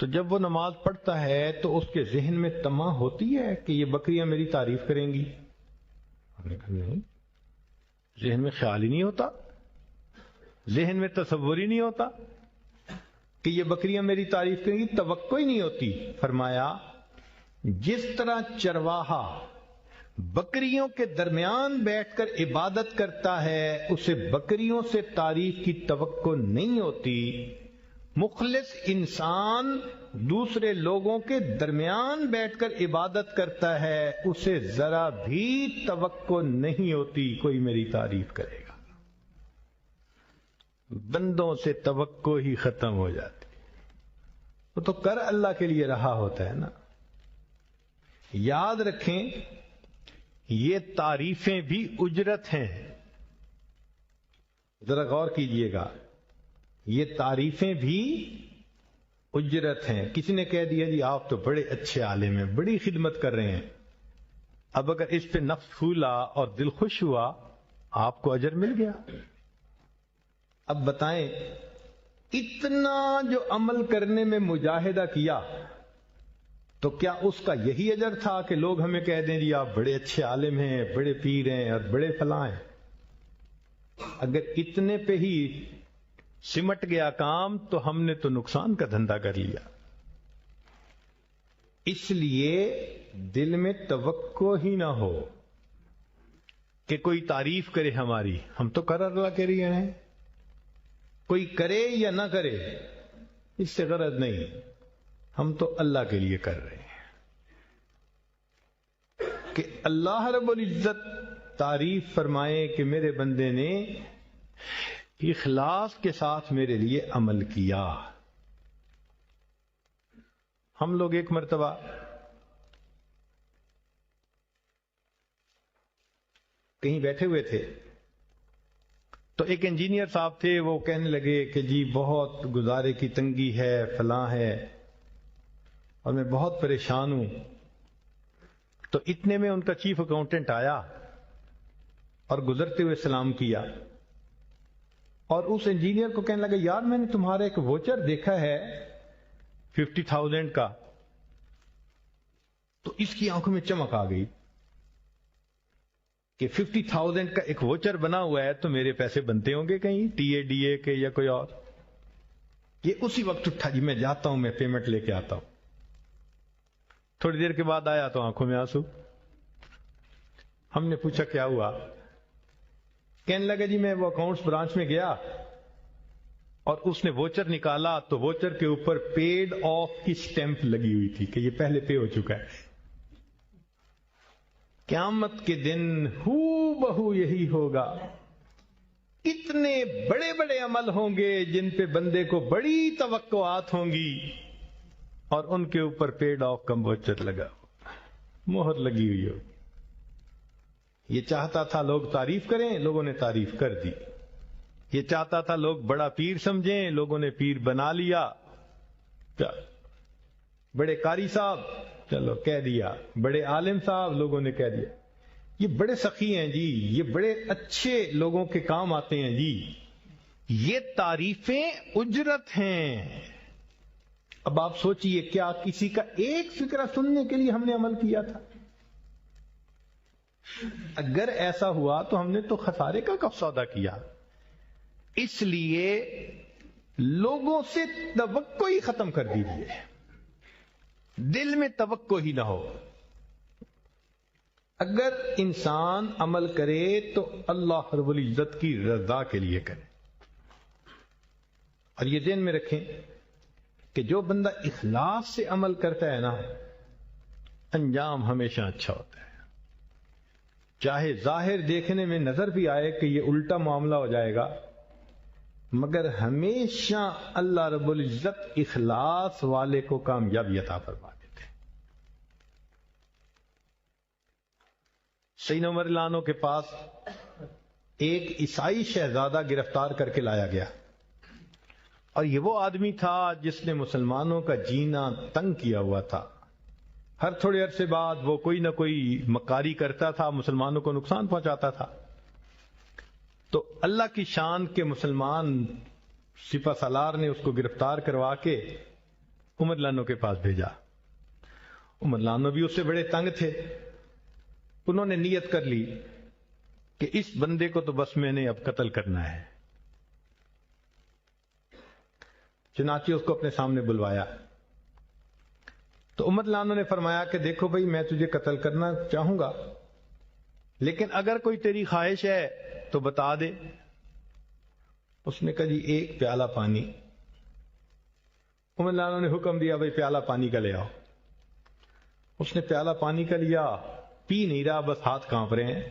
تو جب وہ نماز پڑھتا ہے تو اس کے ذہن میں طمع ہوتی ہے کہ یہ بکریاں میری تعریف کریں گی؟ ہم نے کہا نہیں، ذہن میں خیال ہی نہیں ہوتا، ذہن میں تصور ہی نہیں ہوتا کہ یہ بکریاں میری تعریف کریں گی، توقع ہی نہیں ہوتی. فرمایا جس طرح چرواہا بکریوں کے درمیان بیٹھ کر عبادت کرتا ہے اسے بکریوں سے تعریف کی توقع نہیں ہوتی، مخلص انسان دوسرے لوگوں کے درمیان بیٹھ کر عبادت کرتا ہے اسے ذرا بھی توقع نہیں ہوتی کوئی میری تعریف کرے گا. بندوں سے توقع ہی ختم ہو جاتی. وہ تو کر اللہ کے لیے رہا ہوتا ہے نا. یاد رکھیں یہ تعریفیں بھی اجرت ہیں. ذرا غور کیجئے گا، یہ تعریفیں بھی اجرت ہیں. کسی نے کہہ دیا جی آپ تو بڑے اچھے عالم ہیں، بڑی خدمت کر رہے ہیں، اب اگر اس پہ نفس پھولا اور دل خوش ہوا آپ کو اجر مل گیا. اب بتائیں اتنا جو عمل کرنے میں مجاہدہ کیا تو کیا اس کا یہی اجر تھا کہ لوگ ہمیں کہہ دیں جی آپ بڑے اچھے عالم ہیں، بڑے پیر ہیں اور بڑے فلاں ہیں؟ اگر اتنے پہ ہی سمٹ گیا کام تو ہم نے تو نقصان کا دھندا کر لیا. اس لیے دل میں توقع ہی نہ ہو کہ کوئی تعریف کرے ہماری. ہم تو کر اللہ کے لیے ہیں، کوئی کرے یا نہ کرے اس سے غرض نہیں، ہم تو اللہ کے لیے کر رہے ہیں کہ اللہ رب العزت تعریف فرمائے کہ میرے بندے نے اخلاص کے ساتھ میرے لیے عمل کیا. ہم لوگ ایک مرتبہ کہیں بیٹھے ہوئے تھے تو ایک انجینئر صاحب تھے، وہ کہنے لگے کہ جی بہت گزارے کی تنگی ہے، فلاں ہے اور میں بہت پریشان ہوں. تو اتنے میں ان کا چیف اکاؤنٹنٹ آیا اور گزرتے ہوئے سلام کیا اور اس انجینئر کو کہنے لگا یار میں نے تمہارا ایک ووچر دیکھا ہے 50,000 کا. تو اس کی آنکھوں میں چمک آ گئی کہ 50,000 کا ایک ووچر بنا ہوا ہے تو میرے پیسے بنتے ہوں گے کہیں ٹی اے ڈی اے کے یا کوئی اور. یہ اسی وقت اٹھا جی میں جاتا ہوں، میں پیمنٹ لے کے آتا ہوں. تھوڑی دیر کے بعد آیا تو آنکھوں میں آنسو. ہم نے پوچھا کیا ہوا؟ کہنے لگا جی میں وہ اکاؤنٹس برانچ میں گیا اور اس نے ووچر نکالا تو ووچر کے اوپر پیڈ آف کی سٹیمپ لگی ہوئی تھی کہ یہ پہلے پے ہو چکا ہے. قیامت کے دن ہو بہو یہی ہوگا. اتنے بڑے بڑے عمل ہوں گے جن پہ بندے کو بڑی توقعات ہوں گی اور ان کے اوپر پیڈ آف کا ووچر لگا، مہر لگی ہوئی ہوگی. یہ چاہتا تھا لوگ تعریف کریں، لوگوں نے تعریف کر دی. یہ چاہتا تھا لوگ بڑا پیر سمجھیں، لوگوں نے پیر بنا لیا. بڑے قاری صاحب، چلو کہہ دیا. بڑے عالم صاحب، لوگوں نے کہہ دیا. یہ بڑے سخی ہیں جی، یہ بڑے اچھے لوگوں کے کام آتے ہیں جی. یہ تعریفیں اجرت ہیں. اب آپ سوچئے، کیا کسی کا ایک فکرہ سننے کے لیے ہم نے عمل کیا تھا؟ اگر ایسا ہوا تو ہم نے تو خسارے کا کب سودا کیا. اس لیے لوگوں سے توقع ہی ختم کر دیجیے، دل میں توقع ہی نہ ہو. اگر انسان عمل کرے تو اللہ رب العزت کی رضا کے لیے کرے. اور یہ ذہن میں رکھیں کہ جو بندہ اخلاص سے عمل کرتا ہے نا، انجام ہمیشہ اچھا ہوتا ہے. چاہے ظاہر دیکھنے میں نظر بھی آئے کہ یہ الٹا معاملہ ہو جائے گا، مگر ہمیشہ اللہ رب العزت اخلاص والے کو کامیابی عطا فرما دیتے ہیں. سیدنا عمر رضی اللہ عنہ کے پاس ایک عیسائی شہزادہ گرفتار کر کے لایا گیا، اور یہ وہ آدمی تھا جس نے مسلمانوں کا جینا تنگ کیا ہوا تھا. ہر تھوڑے عرصے بعد وہ کوئی نہ کوئی مکاری کرتا تھا، مسلمانوں کو نقصان پہنچاتا تھا. تو اللہ کی شان کے مسلمان سپہ سالار نے اس کو گرفتار کروا کے عمر رضی اللہ عنہ کے پاس بھیجا. عمر رضی اللہ عنہ بھی اس سے بڑے تنگ تھے. انہوں نے نیت کر لی کہ اس بندے کو تو بس میں نے اب قتل کرنا ہے. چنانچہ اس کو اپنے سامنے بلوایا. تو عمر رضی اللہ عنہ نے فرمایا کہ دیکھو بھائی، میں تجھے قتل کرنا چاہوں گا، لیکن اگر کوئی تیری خواہش ہے تو بتا دے. اس نے کہا جی ایک پیالہ پانی. عمر رضی اللہ عنہ نے حکم دیا بھائی پیالہ پانی کا لے آؤ. اس نے پیالہ پانی کا لیا، پی نہیں رہا، بس ہاتھ کانپ رہے ہیں.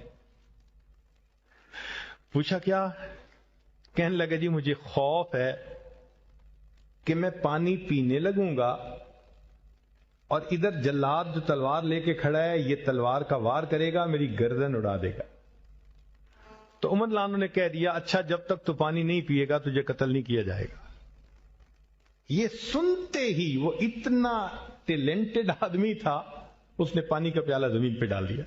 پوچھا کیا؟ کہنے لگا جی مجھے خوف ہے کہ میں پانی پینے لگوں گا اور ادھر جلاد جو تلوار لے کے کھڑا ہے یہ تلوار کا وار کرے گا، میری گردن اڑا دے گا. تو عمر رضی اللہ عنہ نے کہہ دیا اچھا جب تک تو پانی نہیں پیے گا تجھے قتل نہیں کیا جائے گا. یہ سنتے ہی، وہ اتنا ٹیلنٹڈ آدمی تھا، اس نے پانی کا پیالہ زمین پہ ڈال دیا.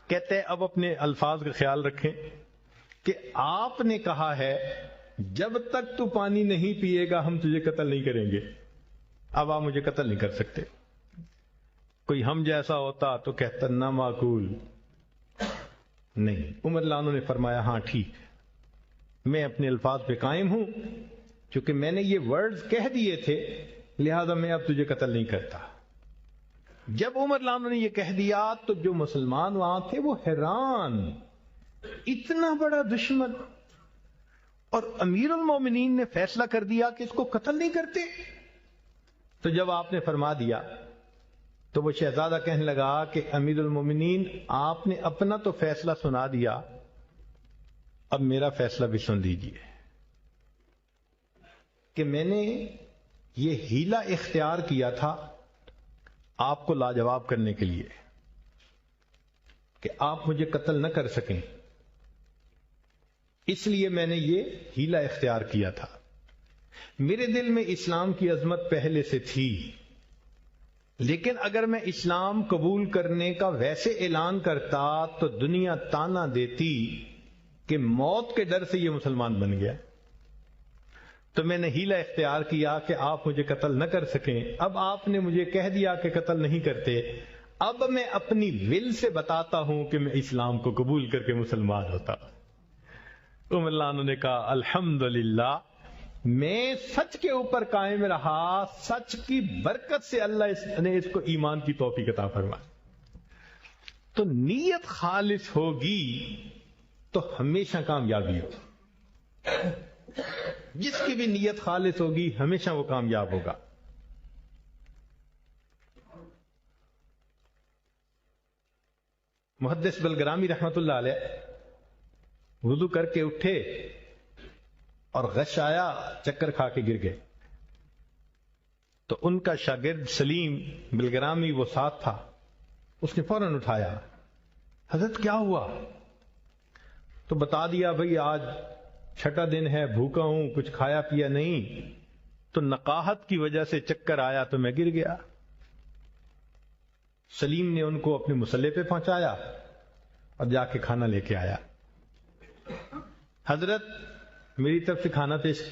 کہتے ہیں اب اپنے الفاظ کا خیال رکھیں کہ آپ نے کہا ہے جب تک تو پانی نہیں پیے گا ہم تجھے قتل نہیں کریں گے. اب آپ مجھے قتل نہیں کر سکتے. کوئی ہم جیسا ہوتا تو کہتا نہ معقول نہیں. عمر رضی اللہ عنہ نے فرمایا ہاں ٹھیک، میں اپنے الفاظ پہ قائم ہوں، چونکہ میں نے یہ ورڈز کہہ دیے تھے لہذا میں اب تجھے قتل نہیں کرتا. جب عمر رضی اللہ عنہ نے یہ کہہ دیا تو جو مسلمان وہاں تھے وہ حیران، اتنا بڑا دشمن، اور امیر المومنین نے فیصلہ کر دیا کہ اس کو قتل نہیں کرتے. تو جب آپ نے فرما دیا تو وہ شہزادہ کہنے لگا کہ امیر المومنین آپ نے اپنا تو فیصلہ سنا دیا، اب میرا فیصلہ بھی سن لیجیے کہ میں نے یہ ہیلہ اختیار کیا تھا آپ کو لاجواب کرنے کے لیے کہ آپ مجھے قتل نہ کر سکیں، اس لیے میں نے یہ ہیلہ اختیار کیا تھا. میرے دل میں اسلام کی عظمت پہلے سے تھی، لیکن اگر میں اسلام قبول کرنے کا ویسے اعلان کرتا تو دنیا تانا دیتی کہ موت کے ڈر سے یہ مسلمان بن گیا. تو میں نے ہیلہ اختیار کیا کہ آپ مجھے قتل نہ کر سکیں. اب آپ نے مجھے کہہ دیا کہ قتل نہیں کرتے، اب میں اپنی ول سے بتاتا ہوں کہ میں اسلام کو قبول کر کے مسلمان ہوتا. عمر رضی اللہ عنہ نے کہا الحمدللہ، میں سچ کے اوپر قائم رہا، سچ کی برکت سے اللہ نے اس کو ایمان کی توفیق عطا فرمائی. تو نیت خالص ہوگی تو ہمیشہ کامیابی ہوگی. جس کی بھی نیت خالص ہوگی ہمیشہ وہ کامیاب ہوگا. محدث بلگرامی رحمت اللہ علیہ وضو کر کے اٹھے اور غش آیا، چکر کھا کے گر گئے. تو ان کا شاگرد سلیم بلگرامی وہ ساتھ تھا، اس نے فوراً اٹھایا، حضرت کیا ہوا؟ تو بتا دیا بھئی آج چھٹا دن ہے، بھوکا ہوں، کچھ کھایا پیا نہیں، تو نقاہت کی وجہ سے چکر آیا تو میں گر گیا۔ سلیم نے ان کو اپنے مصلی پہ پہنچایا اور جا کے کھانا لے کے آیا۔ حضرت میری طرف سے کھانا پیش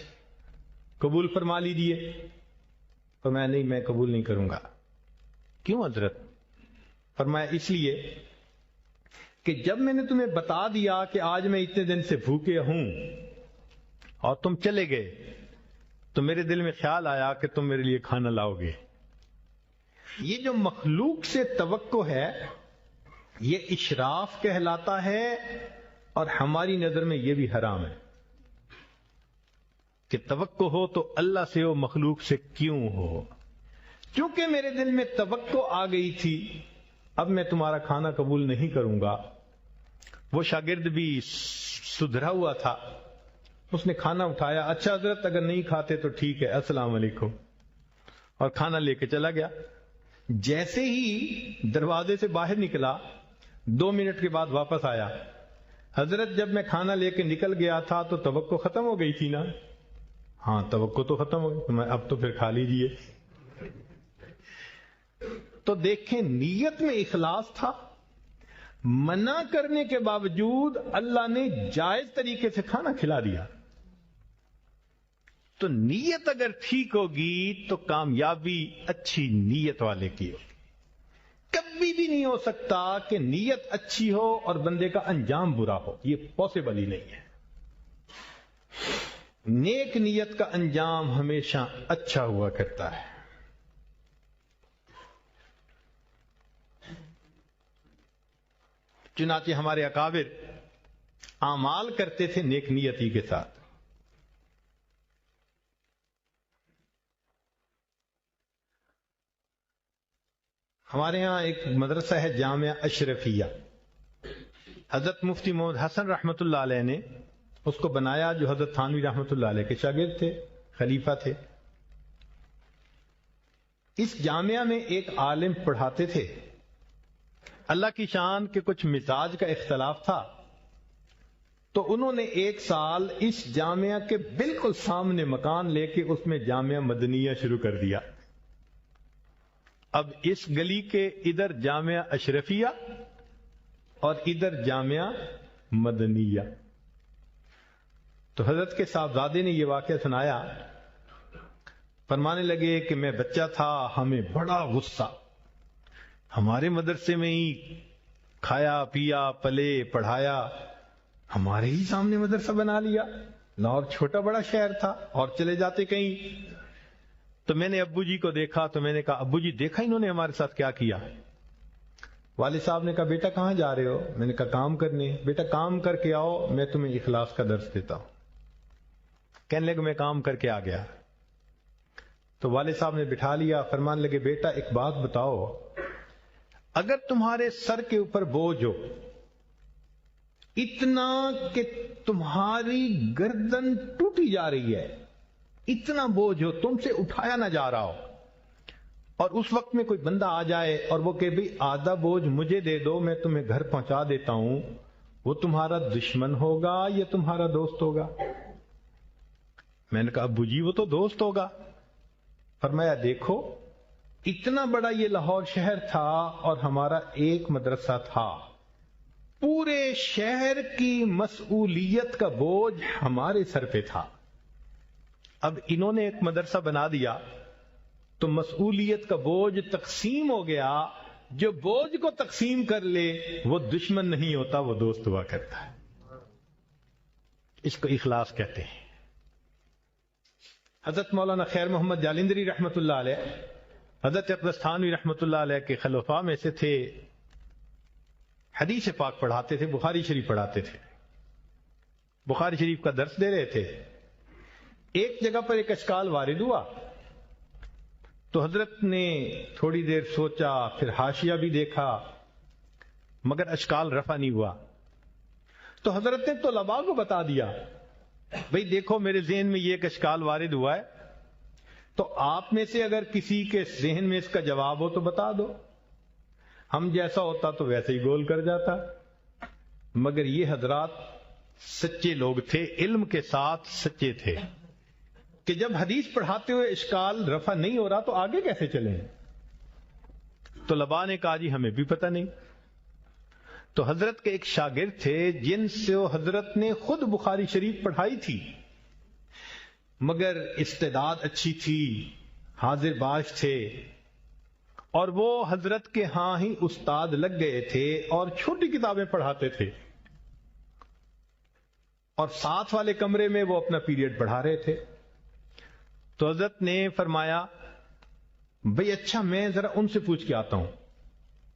قبول فرما لیجیے۔ تو میں نہیں، میں قبول نہیں کروں گا۔ کیوں حضرت؟ فرمایا اس لیے کہ جب میں نے تمہیں بتا دیا کہ آج میں اتنے دن سے بھوکے ہوں اور تم چلے گئے، تو میرے دل میں خیال آیا کہ تم میرے لیے کھانا لاؤ گے۔ یہ جو مخلوق سے توقع ہے یہ اشراف کہلاتا ہے، اور ہماری نظر میں یہ بھی حرام ہے کہ توقع ہو تو اللہ سے ہو، مخلوق سے کیوں ہو؟ چونکہ میرے دل میں توقع آ گئی تھی، اب میں تمہارا کھانا قبول نہیں کروں گا۔ وہ شاگرد بھی سدھرا ہوا تھا، اس نے کھانا اٹھایا، اچھا حضرت اگر نہیں کھاتے تو ٹھیک ہے، السلام علیکم، اور کھانا لے کے چلا گیا۔ جیسے ہی دروازے سے باہر نکلا 2 منٹ کے بعد واپس آیا، حضرت جب میں کھانا لے کے نکل گیا تھا تو توقع ختم ہو گئی تھی نا؟ ہاں توقع تو ختم ہو گئی، اب تو پھر کھا لیجیے۔ تو دیکھیں نیت میں اخلاص تھا، منع کرنے کے باوجود اللہ نے جائز طریقے سے کھانا کھلا دیا۔ تو نیت اگر ٹھیک ہوگی تو کامیابی اچھی نیت والے کی ہوگی۔ کبھی بھی نہیں ہو سکتا کہ نیت اچھی ہو اور بندے کا انجام برا ہو، یہ پاسبل ہی نہیں ہے۔ نیک نیت کا انجام ہمیشہ اچھا ہوا کرتا ہے۔ چنانچہ ہمارے اکابر اعمال کرتے تھے نیک نیتی کے ساتھ۔ ہمارے ہاں ایک مدرسہ ہے جامعہ اشرفیہ، حضرت مفتی محمد حسن رحمت اللہ علیہ نے اس کو بنایا، جو حضرت تھانوی رحمت اللہ علیہ کے شاگرد تھے، خلیفہ تھے۔ اس جامعہ میں ایک عالم پڑھاتے تھے، اللہ کی شان کے کچھ مزاج کا اختلاف تھا، تو انہوں نے ایک سال اس جامعہ کے بالکل سامنے مکان لے کے اس میں جامعہ مدنیہ شروع کر دیا۔ اب اس گلی کے ادھر جامعہ اشرفیہ اور ادھر جامعہ مدنیہ۔ تو حضرت کے صاحبزادے نے یہ واقعہ سنایا، فرمانے لگے کہ میں بچہ تھا، ہمیں بڑا غصہ، ہمارے مدرسے میں ہی کھایا پیا پلے پڑھایا، ہمارے ہی سامنے مدرسہ بنا لیا۔ لاہور چھوٹا بڑا شہر تھا اور چلے جاتے کہیں۔ تو میں نے ابو جی کو دیکھا تو میں نے کہا ابو جی دیکھا انہوں نے ہمارے ساتھ کیا کیا؟ والد صاحب نے کہا بیٹا کہاں جا رہے ہو؟ میں نے کہا کام کرنے۔ بیٹا کام کر کے آؤ، میں تمہیں اخلاص کا درس دیتا ہوں۔ کہنے لگے میں کام کر کے آ گیا۔ تو والد صاحب نے بٹھا لیا، فرمان لگے بیٹا ایک بات بتاؤ، اگر تمہارے سر کے اوپر بوجھ ہو اتنا کہ تمہاری گردن ٹوٹی جا رہی ہے، اتنا بوجھ ہو تم سے اٹھایا نہ جا رہا ہو، اور اس وقت میں کوئی بندہ آ جائے اور وہ کہ بھئی آدھا بوجھ مجھے دے دو، میں تمہیں گھر پہنچا دیتا ہوں، وہ تمہارا دشمن ہوگا یا تمہارا دوست ہوگا؟ میں نے کہا ابو جی وہ تو دوست ہوگا۔ فرمایا دیکھو اتنا بڑا یہ لاہور شہر تھا اور ہمارا ایک مدرسہ تھا، پورے شہر کی مسئولیت کا بوجھ ہمارے سر پہ تھا۔ اب انہوں نے ایک مدرسہ بنا دیا تو مسئولیت کا بوجھ تقسیم ہو گیا، جو بوجھ کو تقسیم کر لے وہ دشمن نہیں ہوتا، وہ دوست ہوا کرتا ہے۔ اس کو اخلاص کہتے ہیں۔ حضرت مولانا خیر محمد جالندری رحمت اللہ علیہ حضرت اقدس تھانوی رحمت اللہ علیہ کے خلفاء میں سے تھے، حدیث پاک پڑھاتے تھے، بخاری شریف پڑھاتے تھے، بخاری شریف کا درس دے رہے تھے۔ ایک جگہ پر ایک اشکال وارد ہوا تو حضرت نے تھوڑی دیر سوچا، پھر حاشیہ بھی دیکھا، مگر اشکال رفع نہیں ہوا۔ تو حضرت نے طلباء کو بتا دیا بھئی دیکھو میرے ذہن میں یہ ایک اشکال وارد ہوا ہے، تو آپ میں سے اگر کسی کے ذہن میں اس کا جواب ہو تو بتا دو۔ ہم جیسا ہوتا تو ویسے ہی گول کر جاتا، مگر یہ حضرات سچے لوگ تھے، علم کے ساتھ سچے تھے، کہ جب حدیث پڑھاتے ہوئے اشکال رفع نہیں ہو رہا تو آگے کیسے چلیں؟ طلباء نے کہا جی ہمیں بھی پتہ نہیں. تو حضرت کے ایک شاگرد تھے جن سے حضرت نے خود بخاری شریف پڑھائی تھی، مگر استعداد اچھی تھی، حاضر باش تھے، اور وہ حضرت کے ہاں ہی استاد لگ گئے تھے اور چھوٹی کتابیں پڑھاتے تھے، اور ساتھ والے کمرے میں وہ اپنا پیریڈ پڑھا رہے تھے. تو حضرت نے فرمایا بھئی اچھا میں ذرا ان سے پوچھ کے آتا ہوں،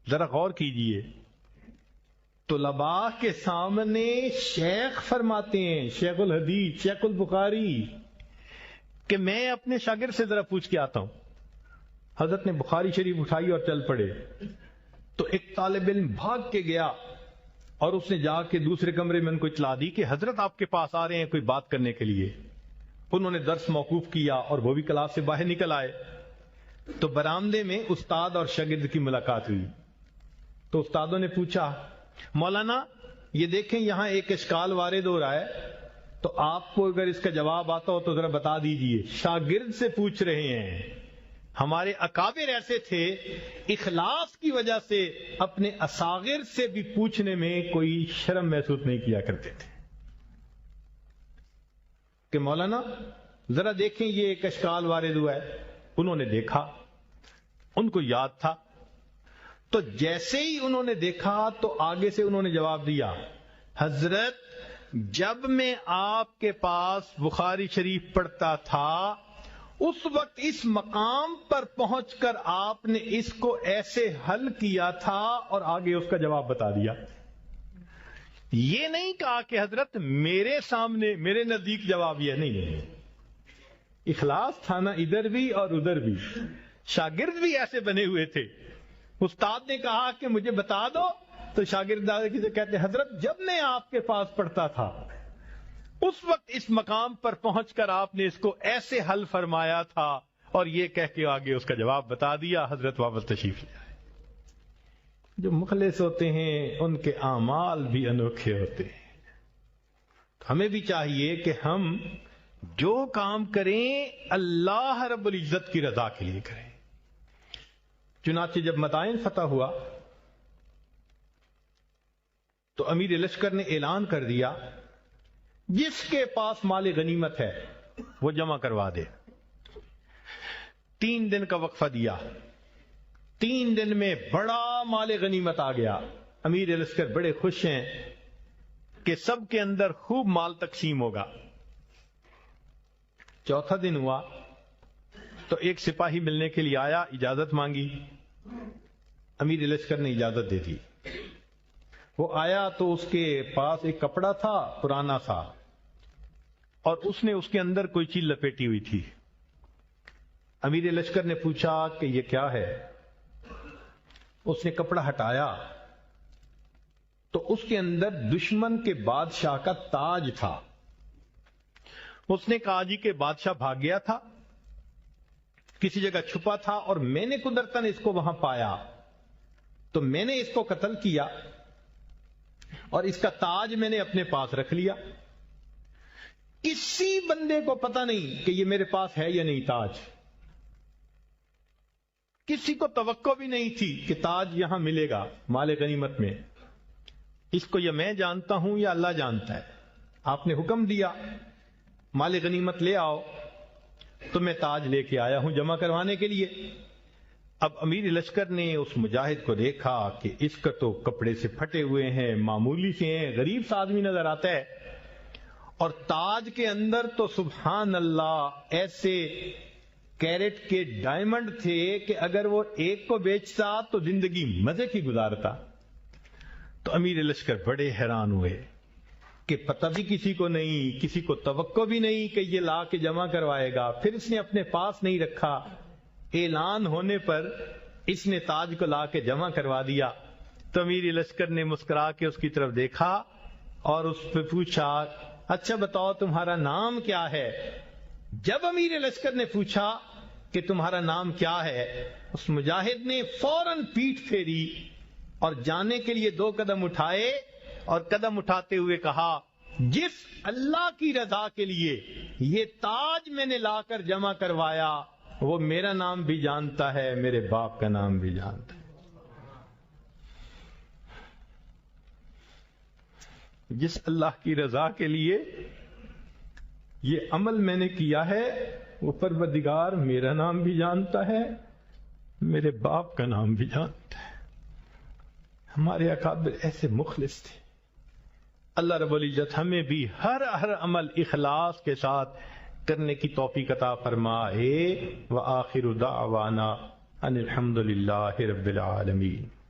ذرا غور کیجئے. طلباء کے سامنے شیخ فرماتے ہیں، شیخ الحدیث، شیخ البخاری، کہ میں اپنے شاگرد سے ذرا پوچھ کے آتا ہوں. حضرت نے بخاری شریف اٹھائی اور چل پڑے. تو ایک طالب علم بھاگ کے گیا اور اس نے جا کے دوسرے کمرے میں ان کو اطلاع دی کہ حضرت آپ کے پاس آ رہے ہیں کوئی بات کرنے کے لیے. انہوں نے درس موقوف کیا اور وہ بھی کلاس سے باہر نکل آئے. تو برآمدے میں استاد اور شاگرد کی ملاقات ہوئی. تو استادوں نے پوچھا مولانا یہ دیکھیں یہاں ایک اشکال وارد ہو رہا ہے، تو آپ کو اگر اس کا جواب آتا ہو تو ذرا بتا دیجئے. شاگرد سے پوچھ رہے ہیں. ہمارے اکابر ایسے تھے اخلاص کی وجہ سے اپنے اصاغر سے بھی پوچھنے میں کوئی شرم محسوس نہیں کیا کرتے تھے کہ مولانا ذرا دیکھیں یہ ایک اشکال وارد ہوا ہے. انہوں نے دیکھا، ان کو یاد تھا، تو جیسے ہی انہوں نے دیکھا تو آگے سے انہوں نے جواب دیا حضرت جب میں آپ کے پاس بخاری شریف پڑھتا تھا اس وقت اس مقام پر پہنچ کر آپ نے اس کو ایسے حل کیا تھا، اور آگے اس کا جواب بتا دیا. یہ نہیں کہا کہ حضرت میرے سامنے میرے نزدیک جواب یہ نہیں. اخلاص تھا نا ادھر بھی اور ادھر بھی. شاگرد بھی ایسے بنے ہوئے تھے. استاد نے کہا کہ مجھے بتا دو تو شاگرد سے کہتے حضرت جب میں آپ کے پاس پڑھتا تھا اس وقت اس مقام پر پہنچ کر آپ نے اس کو ایسے حل فرمایا تھا، اور یہ کہہ کے آگے اس کا جواب بتا دیا. حضرت واپس تشریف لے آئے. جو مخلص ہوتے ہیں ان کے اعمال بھی انوکھے ہوتے ہیں. ہمیں بھی چاہیے کہ ہم جو کام کریں اللہ رب العزت کی رضا کے لیے کریں. چنانچہ جب مدائن فتح ہوا تو امیر لشکر نے اعلان کر دیا جس کے پاس مال غنیمت ہے وہ جمع کروا دے. 3 دن کا وقفہ دیا. 3 دن میں بڑا مال غنیمت آ گیا. امیر لشکر بڑے خوش ہیں کہ سب کے اندر خوب مال تقسیم ہوگا. 4تھا دن ہوا تو ایک سپاہی ملنے کے لیے آیا، اجازت مانگی. امیر لشکر نے اجازت دے دی. وہ آیا تو اس کے پاس ایک کپڑا تھا پرانا سا، اور اس نے اس کے اندر کوئی چیز لپیٹی ہوئی تھی. امیر لشکر نے پوچھا کہ یہ کیا ہے؟ اس نے کپڑا ہٹایا تو اس کے اندر دشمن کے بادشاہ کا تاج تھا. اس نے کہا جی کہ بادشاہ بھاگ گیا تھا، کسی جگہ چھپا تھا، اور میں نے قدرتاً اس کو وہاں پایا تو میں نے اس کو قتل کیا اور اس کا تاج میں نے اپنے پاس رکھ لیا. کسی بندے کو پتہ نہیں کہ یہ میرے پاس ہے یا نہیں تاج. کسی کو توقع بھی نہیں تھی کہ تاج یہاں ملے گا مال غنیمت میں. اس کو یا میں جانتا ہوں یا اللہ جانتا ہے. آپ نے حکم دیا مال غنیمت لے آؤ، تو میں تاج لے کے آیا ہوں جمع کروانے کے لیے. اب امیر لشکر نے اس مجاہد کو دیکھا کہ اس کا تو کپڑے سے پھٹے ہوئے ہیں، معمولی سے ہیں، غریب سا آدمی نظر آتا ہے، اور تاج کے اندر تو سبحان اللہ ایسے کیرٹ کے ڈائمنڈ تھے کہ اگر وہ ایک کو بیچتا تو زندگی مزے کی گزارتا. تو امیر لشکر بڑے حیران ہوئے کہ پتہ بھی کسی کو نہیں، کسی کو توقع بھی نہیں کہ یہ لا کے جمع کروائے گا. پھر اس نے اپنے پاس نہیں رکھا، اعلان ہونے پر اس نے تاج کو لا کے جمع کروا دیا. تو امیر لشکر نے مسکرا کے اس کی طرف دیکھا اور اس پہ پوچھا اچھا بتاؤ تمہارا نام کیا ہے؟ جب امیر لشکر نے پوچھا کہ تمہارا نام کیا ہے، اس مجاہد نے فوراً پیٹھ پھیری اور جانے کے لیے 2 قدم اٹھائے، اور قدم اٹھاتے ہوئے کہا جس اللہ کی رضا کے لیے یہ تاج میں نے لا کر جمع کروایا وہ میرا نام بھی جانتا ہے، میرے باپ کا نام بھی جانتا ہے۔ جس اللہ کی رضا کے لیے یہ عمل میں نے کیا ہے وہ پروردگار میرا نام بھی جانتا ہے، میرے باپ کا نام بھی جانتا ہے۔ ہمارے اکابر ایسے مخلص تھے۔ اللہ رب العزت ہمیں بھی ہر عمل اخلاص کے ساتھ کرنے کی توفیق عطا فرمائے۔ وآخر دعوانا ان الحمد للہ رب العالمین۔